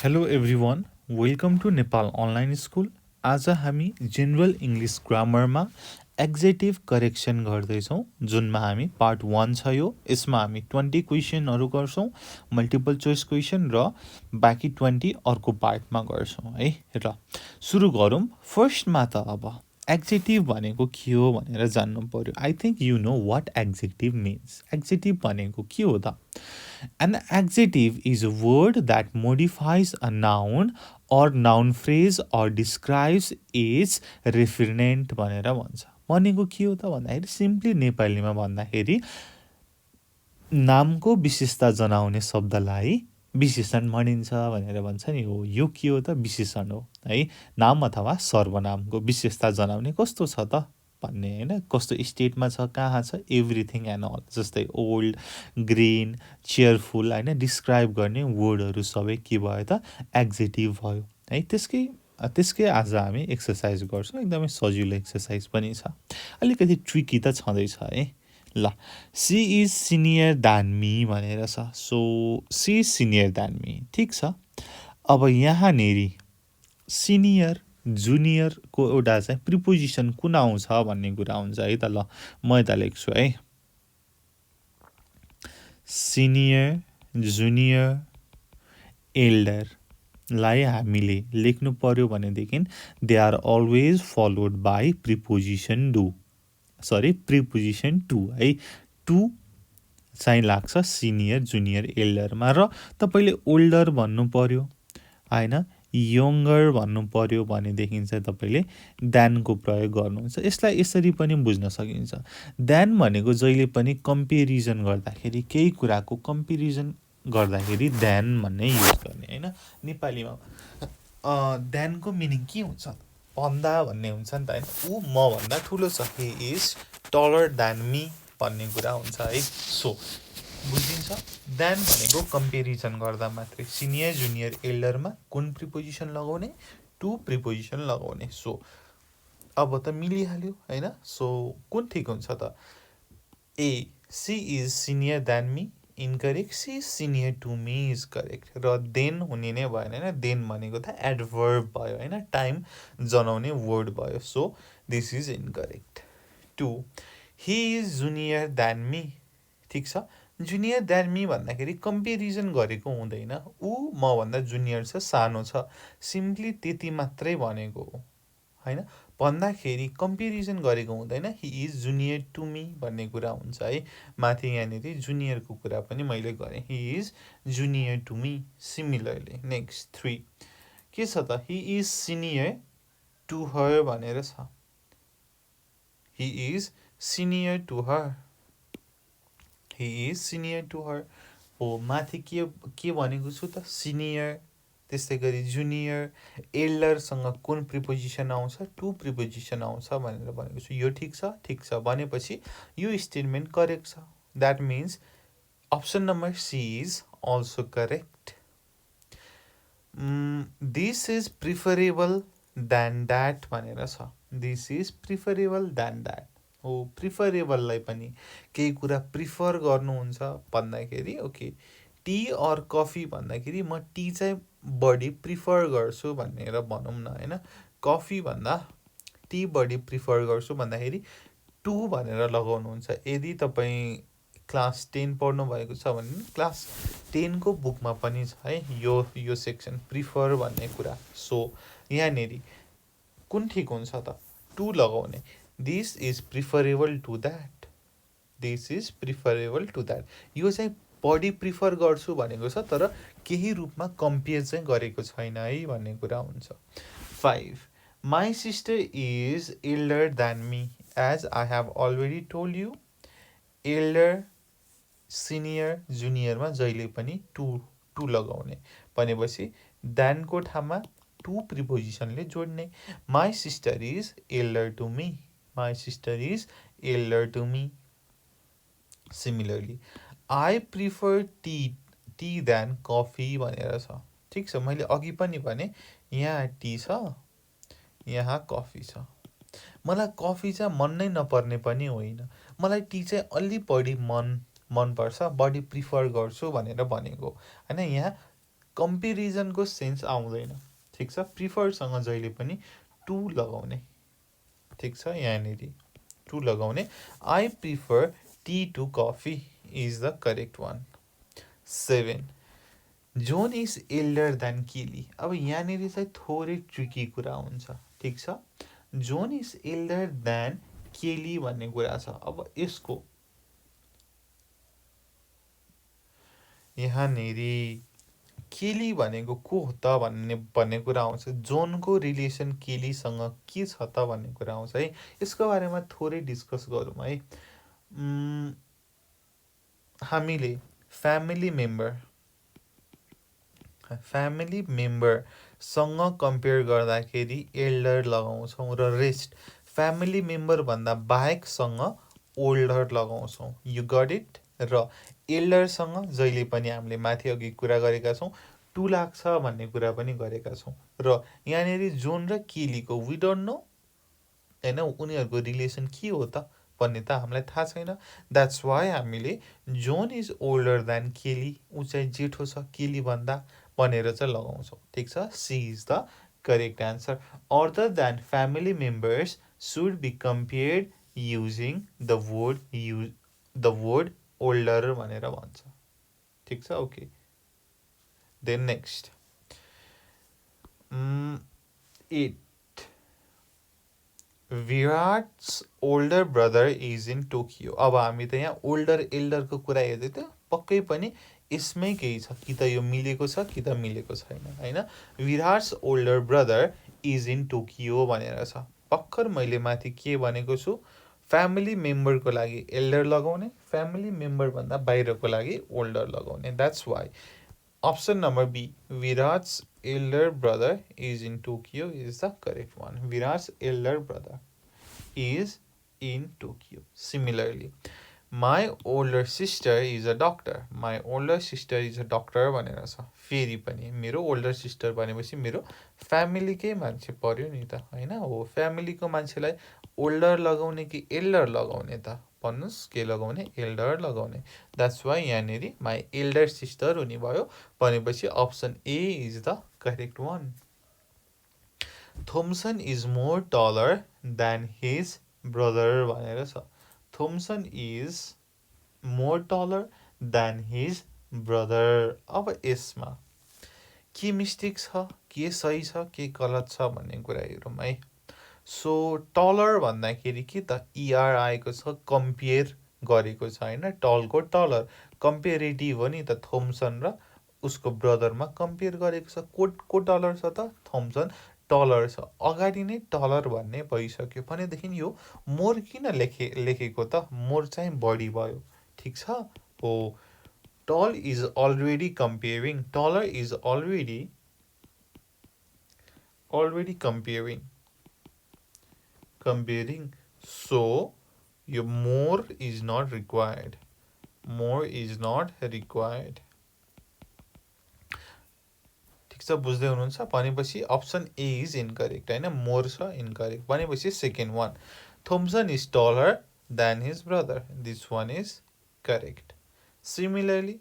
Hello everyone, welcome to Nepal online school. आज हामी general English ग्रामरमा एक्जेक्टिभ correction गर्दैछौँ जुनमा हामी पार्ट 1 छ यो यसमा हामी 20 क्वेशनहरु गर्छौँ मल्टिपल चोइस क्वेशन र बाँकी 20 अर्को पार्टमा गर्छौँ है र सुरु गरौँ फर्स्टमा त अब एक्जेक्टिभ भनेको के हो भनेर जान्नु पर्यो I think you know what adjective means adjective भनेको के हो त An adjective is a word that modifies a noun or noun phrase or describes its referent भनेर भन्छ भनेको के हो त भन्दाखेरि सिम्पली नेपालीमा भन्दाखेरि नामको विशेषता जनाउने शब्दलाई विशेषण भनिन्छ भनेर भन्छ नि हो यो के हो त विशेषण हो है नाम अथवा सर्वनामको विशेषता जनाउने कस्तो छ त भन्ने हैन कस्तो स्टेटमा छ कहाँ छ एभ्रीथिङ एन्ड अल जस्तै ओल्ड ग्रीन चेयरफुल हैन डिस्क्राइब गर्ने वर्डहरु सबै के भयो त एडजेक्टिभ भयो है त्यसकै आज हामी एक्सरसाइज गर्छौं एकदमै सजिलो एक्सरसाइज पनि छ अलिकति ट्रिकी त छँदैछ है ल she is senior than me भनेर छ so she is senior than me ठीक छ अब यहाँ नेरी सिनियर जुनियर को एउटा चाहिँ प्रिपोजिसन कुन आउँछ भन्ने कुरा हुन्छ है त ल म यता लेख्छु है सिनियर जुनियर एल्डर लाई हामीले लेख्नु पर्यो भनेदेखि they are always followed by preposition preposition to है टु चाहिँ लाग्छ सिनियर जुनियर एल्डरमा र तपाईले ओल्डर भन्नु पर्यो हैन यंगर भन्नु पर्यो भनेदेखि चाहिँ तपाईले देन को प्रयोग गर्नुहुन्छ यसलाई यसरी पनि बुझ्न सकिन्छ देन भनेको जहिले पनि कम्पेरिजन गर्दाखेरि केही कुराको कम्पेरिजन गर्दाखेरि देन भन्ने युज गर्ने हैन नेपालीमा देन को मिनिङ के हुन्छ भन्दा भन्ने हुन्छ नि त हैन उ म भन्दा ठूलो छ he is taller than me भन्ने कुरा हुन्छ है सो बुझिन्छ देन भनेको कम्पेरिजन गर्दा मात्रै सिनियर जुनियर एल्डरमा कुन प्रिपोजिसन लगाउने टु प्रिपोजिसन लगाउने सो अब त मिलिहाल्यो हैन सो कुन ठीक हुन्छ त A C is senior than me incorrect C is senior to me is correct र देन हुने नै भएन हैन देन भनेको त एडभर्ब भयो हैन टाइम जनाउने वर्ड भयो so this is incorrect 2 Hee is junior then me ठीक छ जुनियर देन मी भन्दाखेरि कम्पेरिजन गरेको हुँदैन उ म भन्दा जुनियर छ सानो छ सिम्पली त्यति मात्रै भनेको हो हैन भन्दाखेरि कम्पेरिजन गरेको हुँदैन he is junior to me भन्ने कुरा हुन्छ है माथि यहाँनेरि जुनियरको कुरा पनि मैले गरे he is junior to me similarly next 3 के छ त he is senior to her भनेर छ he is senior to her he is senior to her हो माथि के भनेको छु त सिनियर त्यस्तै गरी जुनियर एल्डर सँग कुन प्रिपोजिसन आउँछ टु प्रिपोजिसन आउँछ भनेर भनेको छु यो ठीक छ भनेपछि यो स्टेटमेन्ट करेक्ट छ that means option number C is also correct this is preferable than that भनेर छ this is preferable than that हो प्रिफरेबल लाई पनि केही कुरा प्रिफर गर्नुहुन्छ भन्दाखेरि ओके टी अर कफी भन्दाखेरि म टी चाहिँ बढी प्रिफर गर्छु भनेर भनौं न हैन कफी भन्दा टी बढी प्रिफर गर्छु भन्दाखेरि टु भनेर लगाउनुहुन्छ यदि तपाई क्लास 10 पढ्नु भएको छ भने क्लास 10 को बुकमा पनि छ है यो सेक्सन प्रिफर भन्ने कुरा सो यहाँ नेरी कुन ठीक हुन्छ त टु लगाउने This is preferable to that. This is preferable to that. यो चाहिँ बढी प्रिफर गर्छु भनेको छ तर केही रूपमा कम्पेयर चाहिँ गरेको छैन है भन्ने कुरा हुन्छ 5 My sister is elder than me as I have already told you. Elder senior junior मा जहिले पनि टु लगाउने भनेपछि than को ठाउँमा टु प्रिपोजिसनले जोड्ने My sister is elder to me. My sister is elder to me. Similarly, I prefer tea than coffee भनेर छ ठीक छ मैले अघि पनि भने यहाँ टी छ यहाँ कफी छ मलाई कफी चाहिँ मन नै नपर्ने पनि होइन मलाई टी चाहिँ अलि बढी मन पर्छ बढी प्रिफर गर्छु भनेर भनेको हैन यहाँ कम्पेरिजनको सेन्स आउँदैन, ठिक छ। प्रिफरसँग जहिले पनि टु लगाउने, ठिक छ। यहाँनिर टु लगाउने। I prefer tea to coffee is the correct one. 7 John is elder than Kelly. अब यहाँनिर चाहिँ थोरै ट्रिकी कुरा हुन्छ, ठिक छ। जोन इज एल्डर देन केली भन्ने कुरा छ। अब यसको यहाँनिर केली भनेको को हो त भन्ने कुरा आउँछ। जोनको रिलेसन केलीसँग के छ त भन्ने कुरा आउँछ है। यसको बारेमा थोरै डिस्कस गरौँ है। हामीले फ्यामिली मेम्बरसँग कम्पेयर गर्दाखेरि एल्डर लगाउँछौँ र रेस्ट फ्यामिली मेम्बरभन्दा बाहेकसँग ओल्डर लगाउँछौँ। You got it. र एल्डरसँग जहिले पनि हामीले माथि अघि कुरा गरेका छौँ टु लाग्छ भन्ने कुरा पनि गरेका छौँ। र यहाँनिर जोन र केलीको वी डोन्ट नो होइन, उनीहरूको रिलेसन के हो त भन्ने त हामीलाई थाहा छैन। द्याट्स वाइ हामीले जोन इज ओल्डर देन केली, ऊ चाहिँ जेठो छ केली भन्दा भनेर चाहिँ लगाउँछौँ, ठिक छ। C is the correct answer. Other than family members should be compared using the word older भनेर भन्छ, ठिक छ। Okay, then next 8 Virat's older brother is in Tokyo. अब हामी त यहाँ ओल्डर एल्डरको कुरा हेर्दै थियो, पक्कै पनि यसमै केही छ, कि त यो मिलेको छ कि त मिलेको छैन होइन। Virat's older brother is in Tokyo भनेर छ। भर्खर मैले माथि के भनेको छु, फ्यामिली मेम्बरको लागि एल्डर लगाउने, फ्यामिली मेम्बरभन्दा बाहिरको लागि ओल्डर लगाउने। That's why option number B Virat's elder brother is in Tokyo is the correct one. Virat's elder brother is in Tokyo. Similarly, my older sister is a doctor. My older sister is a doctor भनेर छ। फेरि पनि मेरो older sister भनेपछि मेरो फ्यामिलीकै मान्छे पर्यो नि त होइन। हो, फ्यामिलीको मान्छेलाई ओल्डर लगाउने कि एल्डर लगाउने त भन्नुहोस्, के लगाउने? एल्डर लगाउने। द्याट्स वाइ यहाँनिर माई एल्डर सिस्टर हुने भयो भनेपछि option A is the correct one. Thomson is more taller than his brother भनेर छ। Thomson is more taller than his brother. अब यसमा के मिस्टेक छ, के सही छ, के गलत छ भन्ने कुरा हेरौँ है। सो टलर भन्दाखेरि के त इआर आएको छ, कम्पेयर गरेको छ होइन। टलको टलर कम्पेरेटिभ हो नि त, थोम्सन र उसको ब्रदरमा कम्पेयर गरेको छ। को टलर छ त? थोम्सन टलर छ। अगाडि नै टलर भन्ने भइसक्यो भनेदेखि यो मोर किन लेखेको त? मोर चाहिँ बढी भयो, ठिक छ। हो, टल is already comparing, taller is already comparing, so your more is not required, ठिक छ। बुझ्दै हुनुहुन्छ भनेपछि अप्सन ए इज इनकरेक्ट होइन, मोर छ इनकरेक्ट भनेपछि second one Thomson is taller than his brother, this one is correct. Similarly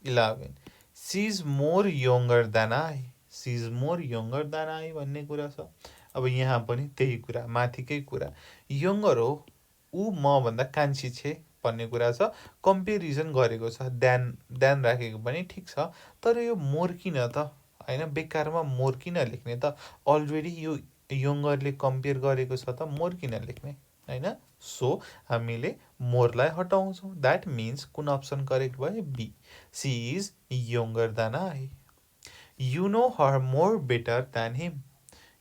11 C is more younger than I, C is more younger than I भन्ने कुरा छ। अब यहाँ पनि त्यही कुरा, माथिकै कुरा, यङ्गर हो ऊ मभन्दा कान्छी छे भन्ने कुरा छ। कम्पेरिजन गरेको छ, ध्यान राखेको पनि ठिक छ, तर यो मोर किन त होइन, बेकारमा मोर किन लेख्ने त? अलरेडी यो यङ्गरले कम्पेयर गरेको छ त मोर किन लेख्ने होइन। सो हामीले मोरलाई हटाउँछौँ। द्याट मिन्स कुन अप्सन करेक्ट भयो? B, she is younger than I. You know her more better than him,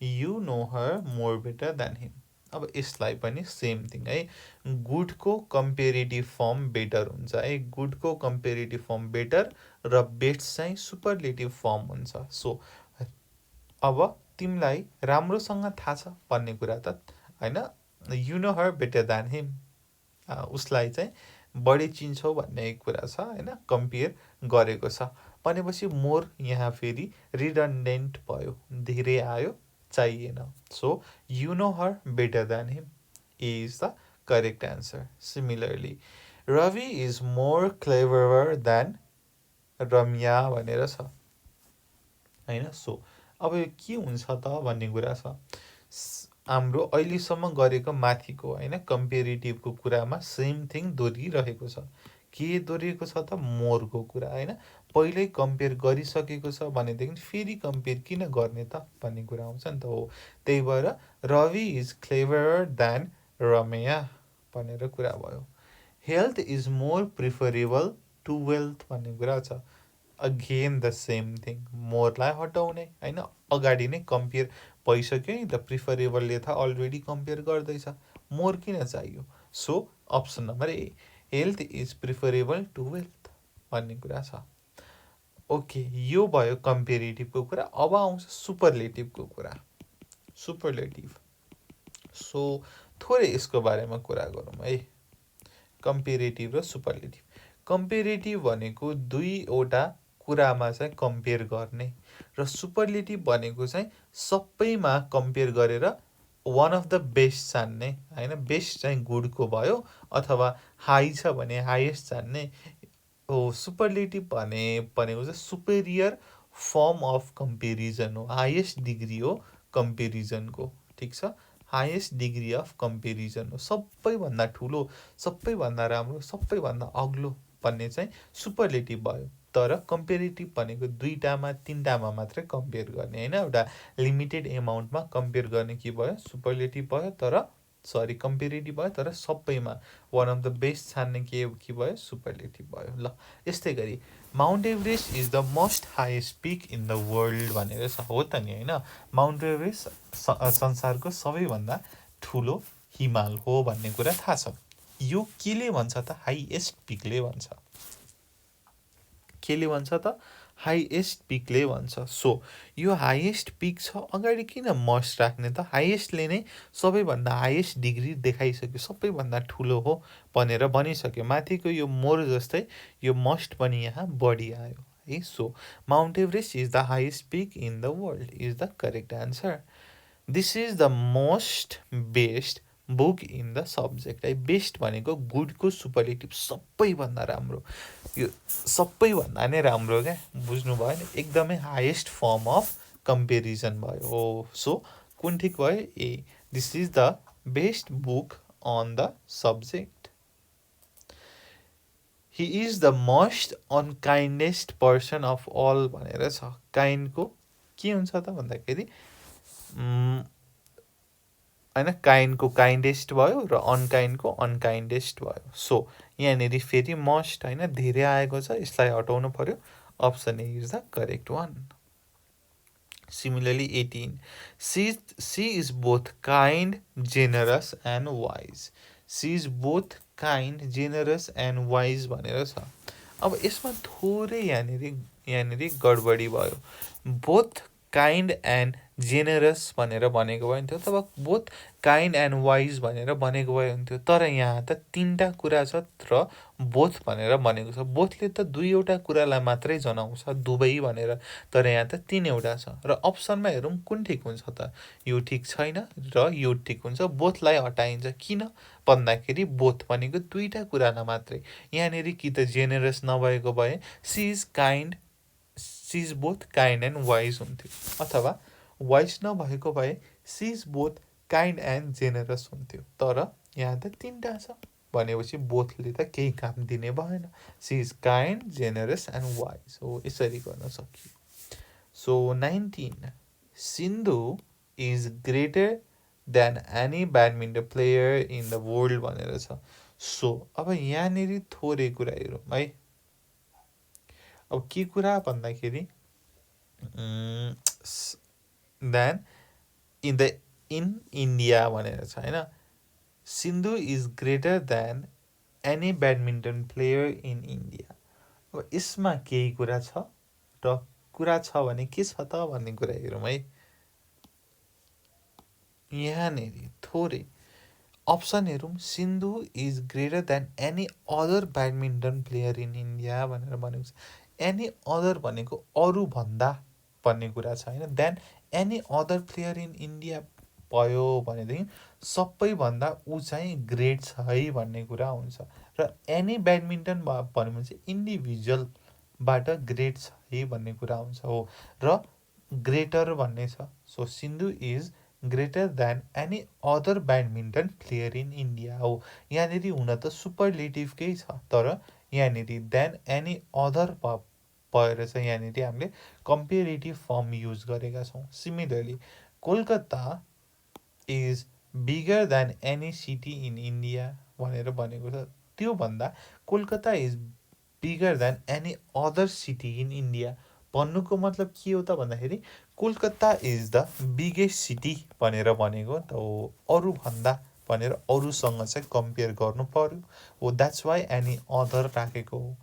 you know her more better than him. अब यसलाई पनि सेम थिङ है, गुडको कम्पेरेटिभ फर्म बेटर हुन्छ है। गुडको कम्पेरेटिभ फर्म बेटर र best चाहिँ superlative form हुन्छ। So अब तिमीलाई राम्रोसँग थाहा छ भन्ने कुरा त होइन, you know her better than हिम, उसलाई चाहिँ बढी चिन्छौ भन्ने कुरा छ होइन, कम्पेयर गरेको छ भनेपछि मोर यहाँ फेरि रिडन्डेन्ट भयो, धेरै आयो, चाहिएन। So you know her better than him is the correct answer. Similarly Ravi is more clever than Ramya भनेर छ। हैन। सो अब यो के हुन्छ त भन्ने कुरा छ। हाम्रो अहिलेसम्म गरेको माथिको हैन कम्पेरिटिभको कुरामा सेम थिङ दोहोरिरहेको छ। के दोहोरिएको छ त मोरको कुरा हैन। पहिल्यै कम्पेयर गरिसकेको छ भनेदेखि फेरि कम्पेयर किन गर्ने त भन्ने कुरा आउँछ नि त। हो त्यही भएर Ravi is cleverer than Ramya भनेर कुरा भयो। Health is more preferable to wealth भन्ने कुरा छ। अगेन द सेम थिङ मोरलाई हटाउने हैन अगाडि नै कम्पेयर भइसक्यो नि त। प्रिफरेबलले त अलरेडी कम्पेयर गर्दैछ मोर किन चाहियो। So option number A health is preferable to wealth भन्ने कुरा छ। ओके यो भयो कम्पेरिटिभको कुरा। अब आउँछ सुपरलेटिभको कुरा। सुपरलेटिभ सो थोरै यसको बारेमा कुरा गरौँ है। कम्पेरिटिभ र सुपरलेटिभ। कम्पेरिटिभ भनेको दुईवटा कुरामा चाहिँ कम्पेयर गर्ने र सुपरलेटिभ भनेको चाहिँ सबैमा कम्पेयर गरेर वान अफ द बेस्ट छान्ने हैन। बेस्ट चाहिँ गुडको भयो अथवा हाई छ भने हाइएस्ट छान्ने हो। सुपरलेटिभ भनेको चाहिँ सुपेरियर फर्म अफ कम्पेरिजन हो। हाइएस्ट डिग्री हो कम्पेरिजनको। ठिक छ हाइएस्ट डिग्री अफ कम्पेरिजन हो। सबैभन्दा ठुलो सबैभन्दा राम्रो सबैभन्दा अग्लो भन्ने चाहिँ सुपरलेटिभ भयो। तर कम्पेरिटिभ भनेको दुईटामा तिनटामा मात्रै कम्पेयर गर्ने हैन। एउटा लिमिटेड एमाउन्टमा कम्पेयर गर्ने के भयो सुपरलेटिभ भयो। तर सरी कम्पेरिटिभ भयो तर सबैमा वान अफ द बेस्ट छान्ने के भयो सुपरलेटिभ भयो। ल यस्तै गरी Mount Everest is the most highest pick in the world भनेर छ। हो त नि हैन। माउन्ट एभरेस्ट संसारको सबैभन्दा ठुलो हिमाल हो भन्ने कुरा थाहा छ। यो केले भन्छ त हाइएस्ट पिकले भन्छ। केले भन्छ त हाइएस्ट पिकले भन्छ। सो यो हाइएस्ट पिक छ अगाडि किन मस्ट राख्ने त। हाइएस्टले नै सबैभन्दा हाइएस्ट डिग्री देखाइसक्यो सबैभन्दा ठुलो हो भनेर भनिसक्यो। माथिको यो मोर जस्तै यो मस्ट पनि यहाँ बढी आयो है। So Mount Everest is the highest pick in the world is the correct answer. This is the most best book in the subject है। बेस्ट भनेको गुडको सुपरलेटिभ सबैभन्दा राम्रो। यो सबैभन्दा नै राम्रो क्या बुझ्नुभयो नि। एकदमै हाइएस्ट फर्म अफ कम्पेरिजन भयो हो। सो कुन ठिक भयो ए। This is the best book on the subject. He is the most unkindest person of all भनेर छ। काइन्डको के हुन्छ त भन्दाखेरि हैन काइन्डको काइन्डेस्ट भयो र अनकाइन्डको अनकाइन्डेस्ट भयो। सो यहाँनिर फेरि मस्ट हैन धेरै आएको छ यसलाई हटाउनु पर्यो। Option A is the correct one. Similarly 18 she is both kind generous and wise. She is both kind generous and wise भनेर छ। अब यसमा थोरै यहाँनिर गडबडी भयो। बोथ काइन्ड एन्ड जेनरस भनेर भनेको भयो हुन्थ्यो अथवा बोथ काइन्ड एन्ड वाइज भनेर भनेको भयो हुन्थ्यो। तर यहाँ त तिनवटा कुरा छ र बोथ भनेर भनेको छ। बोथले त दुईवटा कुरालाई मात्रै जनाउँछ दुवै भनेर। तर यहाँ त तिनवटा छ र अप्सनमा हेरौँ कुन ठिक हुन्छ त। यो ठिक छैन र यो ठिक हुन्छ। बोथलाई हटाइन्छ किन भन्दाखेरि बोथ भनेको दुईवटा कुरालाई मात्रै। यहाँनिर कि त जेनरस नभएको भए she is kind she is both kind and wise हुन्थ्यो अथवा वाइज नभएको भए she is both kind and generous हुन्थ्यो। तर यहाँ त तिनवटा छ भनेपछि बोथले त केही काम दिने भएन। She is kind generous and wise हो। यसरी गर्न सकियो। So 19 Sindhu is greater than any badminton player in the world भनेर छ। सो अब यहाँनिर थोरै कुरा हेरौँ है। अब के कुरा भन्दाखेरि देन इन इन्डिया भनेर छ होइन। Sindhu is greater than any badminton player in India. अब यसमा केही कुरा छ र कुरा छ भने के छ त भन्ने कुरा हेरौँ है। यहाँनिर थोरै अप्सन हेरौँ। Sindhu is greater than any other badminton player in India भनेर भनेको छ। एनी अदर भनेको अरू भन्दा भन्ने कुरा छ होइन। Then any other player in India भयो भनेदेखि सबैभन्दा ऊ चाहिँ ग्रेट छ है भन्ने कुरा हुन्छ। र एनी ब्याडमिन्टन भन्यो भने चाहिँ इन्डिभिजुअलबाट ग्रेट छ है भन्ने कुरा हुन्छ हो। र ग्रेटर भन्ने छ। So Sindhu is greater than any other badminton player in India हो। यहाँनिर हुन त सुपरलेटिभकै छ, तर यहाँनिर देन एनी अदर भएर चाहिँ यहाँनिर हामीले कम्पेरेटिभ फर्म युज गरेका छौँ। Similarly Kolkata is bigger than any city in India भनेर भनेको छ। त्योभन्दा Kolkata is bigger than any other city in India भन्नुको मतलब के हो त भन्दाखेरि Kolkata is the biggest city भनेर भनेको त हो। अरूभन्दा भनेर अरूसँग चाहिँ कम्पेयर गर्नु पर्यो हो। द्याट्स वाइ एनी अदर राखेको हो।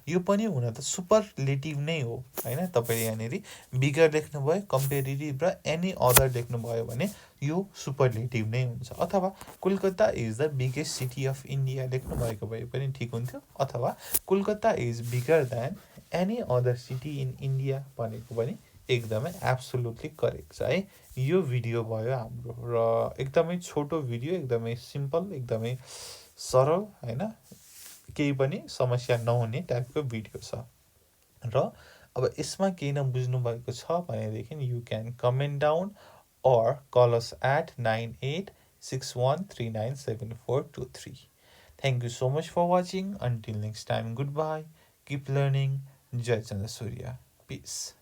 यो पनि हुन त सुपरलेटिभ नै हो होइन। तपाईँले यहाँनिर बिगर लेख्नुभयो कम्पेरिटिभ र एनी अदर लेख्नुभयो भने यो सुपरलेटिभ नै हुन्छ। अथवा Kolkata is the biggest city of India लेख्नुभएको भए पनि ठिक हुन्थ्यो, अथवा Kolkata is bigger than any other city in India भनेको पनि एकदमै एब्सोल्युटली करेक्ट छ है। यो भिडियो भयो हाम्रो र एकदमै छोटो भिडियो, एकदमै सिम्पल, एकदमै सरल होइन, केही पनि समस्या नहुने टाइपको भिडियो छ। र अब यसमा केही नबुझ्नु भएको छ भनेदेखि you can comment down or call us at 9861397423. Thank you so much for watching. Until next time, goodbye. Keep learning. Jai Chandra Surya. Peace.